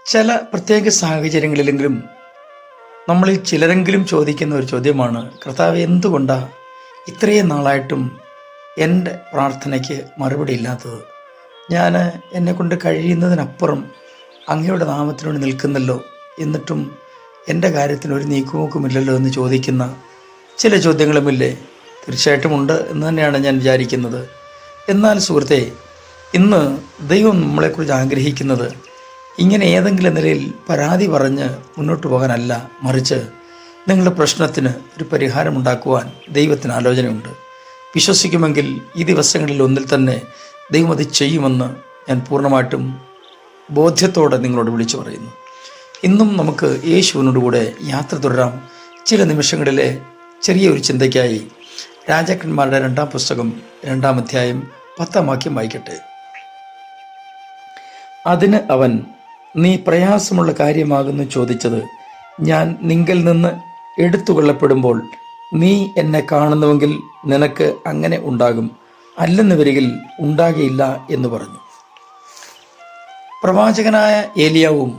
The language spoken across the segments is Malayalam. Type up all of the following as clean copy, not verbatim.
ചില പ്രത്യേക സാഹചര്യങ്ങളിലെങ്കിലും നമ്മളിൽ ചിലരെങ്കിലും ചോദിക്കുന്ന ഒരു ചോദ്യമാണ്, കർത്താവ് എന്തുകൊണ്ടാണ് ഇത്രയും നാളായിട്ടും എൻ്റെ പ്രാർത്ഥനയ്ക്ക് മറുപടി ഇല്ലാത്തത്? ഞാൻ എന്നെക്കൊണ്ട് കഴിയുന്നതിനപ്പുറം അങ്ങയുടെ നാമത്തിനു വേണ്ടി നിൽക്കുന്നല്ലോ, എന്നിട്ടും എൻ്റെ കാര്യത്തിന് ഒരു നീക്കുപോക്കുമില്ലല്ലോ എന്ന് ചോദിക്കുന്ന ചില ചോദ്യങ്ങളുമില്ലേ? തീർച്ചയായിട്ടും ഉണ്ട് എന്ന് തന്നെയാണ് ഞാൻ വിചാരിക്കുന്നത്. എന്നാൽ സുഹൃത്തെ, ഇന്ന് ദൈവം നമ്മളെക്കുറിച്ച് ആഗ്രഹിക്കുന്നത് ഇങ്ങനെ ഏതെങ്കിലും നിലയിൽ പരാതി പറഞ്ഞ് മുന്നോട്ട് പോകാനല്ല, മറിച്ച് നിങ്ങളുടെ പ്രശ്നത്തിന് ഒരു പരിഹാരമുണ്ടാക്കുവാൻ ദൈവത്തിന് ആലോചനയുണ്ട്. വിശ്വസിക്കുമെങ്കിൽ ഈ ദിവസങ്ങളിൽ ഒന്നിൽ തന്നെ ദൈവം അത് ചെയ്യുമെന്ന് ഞാൻ പൂർണ്ണമായിട്ടും ബോധ്യത്തോടെ നിങ്ങളോട് വിളിച്ചു പറയുന്നു. ഇന്നും നമുക്ക് യേശുവിനോടുകൂടെ യാത്ര തുടരാം. ചില നിമിഷങ്ങളിലെ ചെറിയൊരു ചിന്തയ്ക്കായി രാജാക്കന്മാരുടെ 2-ാം പുസ്തകം 2-ാം അധ്യായം 10-ാം വാക്യം വായിക്കട്ടെ. അതിന് അവൻ, നീ പ്രയാസമുള്ള കാര്യമാകുന്നു ചോദിച്ചത്. ഞാൻ നിങ്കിൽ നിന്ന് എടുത്തുകൊള്ളപ്പെടുമ്പോൾ നീ എന്നെ കാണുന്നുവെങ്കിൽ നിനക്ക് അങ്ങനെ ഉണ്ടാകും, അല്ലെന്ന് വരികിൽ ഉണ്ടാകയില്ല എന്ന് പറഞ്ഞു. പ്രവാചകനായ ഏലിയാവും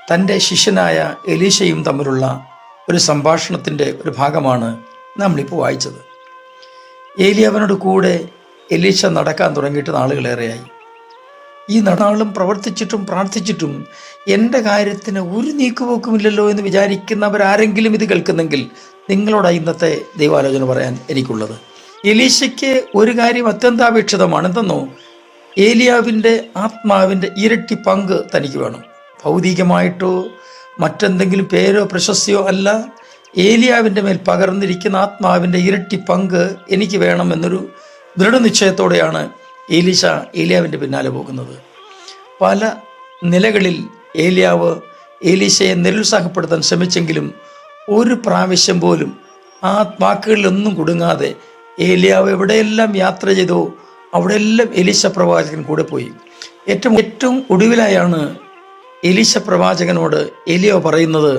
തൻ്റെ ശിഷ്യനായ എലീശയും തമ്മിലുള്ള ഒരു സംഭാഷണത്തിൻ്റെ ഒരു ഭാഗമാണ് നമ്മളിപ്പോൾ വായിച്ചത്. ഏലിയാവിനോട് കൂടെ എലീശ നടക്കാൻ തുടങ്ങിയിട്ട് നാളുകളേറെയായി. ഈ നാളും പ്രവർത്തിച്ചിട്ടും പ്രാർത്ഥിച്ചിട്ടും എൻ്റെ കാര്യത്തിന് ഒരു നീക്കുപോക്കുമില്ലല്ലോ എന്ന് വിചാരിക്കുന്നവരാരെങ്കിലും ഇത് കേൾക്കുന്നെങ്കിൽ നിങ്ങളോട് ഇന്നത്തെ ദൈവാലോചന പറയാൻ എനിക്കുള്ളത്. എലീശയ്ക്ക് ഒരു കാര്യം അത്യന്താപേക്ഷിതമാണ്. എന്തെന്നോ, ഏലിയാവിൻ്റെ ആത്മാവിൻ്റെ ഇരട്ടി പങ്ക് തനിക്ക് വേണം. ഭൗതികമായിട്ടോ മറ്റെന്തെങ്കിലും പേരോ പ്രശസ്തിയോ അല്ല, ഏലിയാവിൻ്റെ മേൽ പകർന്നിരിക്കുന്ന ആത്മാവിൻ്റെ ഇരട്ടി പങ്ക് എനിക്ക് വേണം എന്നൊരു ദൃഢനിശ്ചയത്തോടെയാണ് എലീശ ഏലിയാവിൻ്റെ പിന്നാലെ പോകുന്നത്. പല നിലകളിൽ ഏലിയാവ് എലീശയെ നിരുത്സാഹപ്പെടുത്താൻ ശ്രമിച്ചെങ്കിലും ഒരു പ്രാവശ്യം പോലും ആ വാക്കുകളിലൊന്നും കുടുങ്ങാതെ ഏലിയാവ് എവിടെയെല്ലാം യാത്ര ചെയ്തോ അവിടെയെല്ലാം എലീശ പ്രവാചകൻ കൂടെ പോയി. ഏറ്റവും ഒടുവിലായാണ് എലീശ പ്രവാചകനോട് ഏലിയാവ് പറയുന്നത്,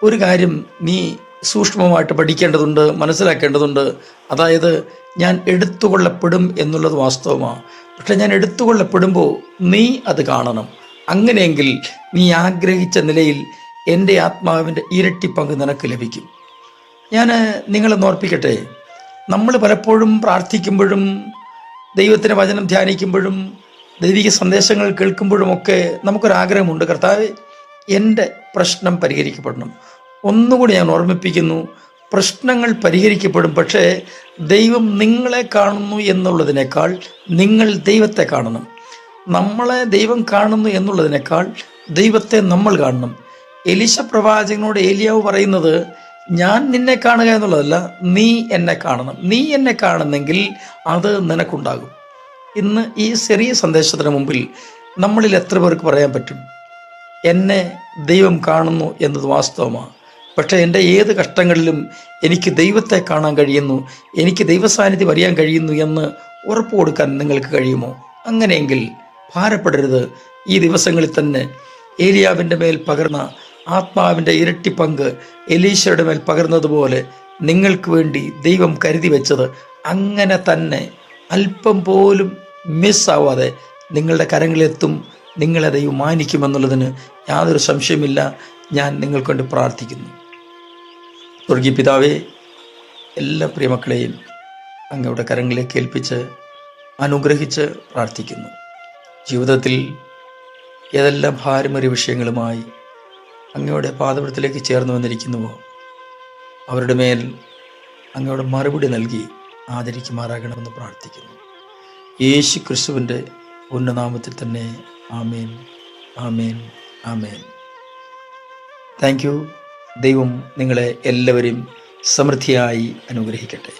ഒരു കാര്യം നീ സൂക്ഷ്മമായിട്ട് പഠിക്കേണ്ടതുണ്ട്, മനസ്സിലാക്കേണ്ടതുണ്ട്. അതായത്, ഞാൻ എടുത്തുകൊള്ളപ്പെടും എന്നുള്ളത് വാസ്തവമാണ്. പക്ഷെ ഞാൻ എടുത്തുകൊള്ളപ്പെടുമ്പോൾ നീ അത് കാണണം. അങ്ങനെയെങ്കിൽ നീ ആഗ്രഹിച്ച നിലയിൽ എൻ്റെ ആത്മാവിൻ്റെ ഇരട്ടി പങ്ക് നിനക്ക് ലഭിക്കും. ഞാൻ നിങ്ങളെ ഓർപ്പിക്കട്ടെ, നമ്മൾ പലപ്പോഴും പ്രാർത്ഥിക്കുമ്പോഴും ദൈവത്തിൻ്റെ വചനം ധ്യാനിക്കുമ്പോഴും ദൈവിക സന്ദേശങ്ങൾ കേൾക്കുമ്പോഴുമൊക്കെ നമുക്കൊരാഗ്രഹമുണ്ട്, കർത്താവേ എൻ്റെ പ്രശ്നം പരിഹരിക്കപ്പെടണം. ഒന്നുകൂടി ഞാൻ ഓർമ്മിപ്പിക്കുന്നു, പ്രശ്നങ്ങൾ പരിഹരിക്കപ്പെടും. പക്ഷേ ദൈവം നിങ്ങളെ കാണുന്നു എന്നുള്ളതിനേക്കാൾ നിങ്ങൾ ദൈവത്തെ കാണണം. നമ്മളെ ദൈവം കാണുന്നു എന്നുള്ളതിനേക്കാൾ ദൈവത്തെ നമ്മൾ കാണണം. എലീശ പ്രവാചകനോട് ഏലിയാവ് പറയുന്നത്, ഞാൻ നിന്നെ കാണുക എന്നുള്ളതല്ല, നീ എന്നെ കാണണം. നീ എന്നെ കാണുന്നെങ്കിൽ അത് നിനക്കുണ്ടാകും. ഇന്ന് ഈ ചെറിയ സന്ദേശത്തിന് മുമ്പിൽ നമ്മളിൽ എത്ര പേർക്ക് പറയാൻ പറ്റും, എന്നെ ദൈവം കാണുന്നു എന്നത് വാസ്തവമാണ്, പക്ഷേ എൻ്റെ ഏത് കഷ്ടങ്ങളിലും എനിക്ക് ദൈവത്തെ കാണാൻ കഴിയുന്നു, എനിക്ക് ദൈവസാന്നിധ്യം അറിയാൻ കഴിയുന്നു എന്ന് ഉറപ്പ് കൊടുക്കാൻ നിങ്ങൾക്ക് കഴിയുമോ? അങ്ങനെയെങ്കിൽ ഭാരപ്പെടരുത്. ഈ ദിവസങ്ങളിൽ തന്നെ ഏലിയാവിൻ്റെ മേൽ പകർന്ന ആത്മാവിൻ്റെ ഇരട്ടി പങ്ക് എലീശയുടെ മേൽ പകർന്നതുപോലെ നിങ്ങൾക്ക് വേണ്ടി ദൈവം കരുതി വെച്ചത് അങ്ങനെ തന്നെ അല്പം പോലും മിസ്സാവാതെ നിങ്ങളുടെ കരങ്ങളിലെത്തും. നിങ്ങളെ ദൈവം മാനിക്കുമെന്നുള്ളതിന് യാതൊരു സംശയമില്ല. ഞാൻ നിങ്ങൾക്ക് വേണ്ടി പ്രാർത്ഥിക്കുന്നു. സ്വർഗീയ പിതാവേ, എല്ലാ പ്രിയമക്കളെയും അങ്ങയുടെ കരങ്ങളിലേക്ക് ഏൽപ്പിച്ച് അനുഗ്രഹിച്ച് പ്രാർത്ഥിക്കുന്നു. ജീവിതത്തിൽ ഏതെല്ലാം ഭാരമേറിയ വിഷയങ്ങളുമായി അങ്ങയുടെ പാദപീഠത്തിലേക്ക് ചേർന്ന് വന്നിരിക്കുന്നുവോ അവരുടെ മേൽ അങ്ങയുടെ മറുപടി നൽകി ആദരിക്കുമാറാകണമെന്ന് പ്രാർത്ഥിക്കുന്നു. യേശു ക്രിസ്തുവിൻ്റെ ഉന്നതനാമത്തിൽ തന്നെ. Amen, amen, amen. Thank you. ദൈവം നിങ്ങളെ എല്ലാവരെയും സമൃദ്ധിയായി അനുഗ്രഹിക്കട്ടെ.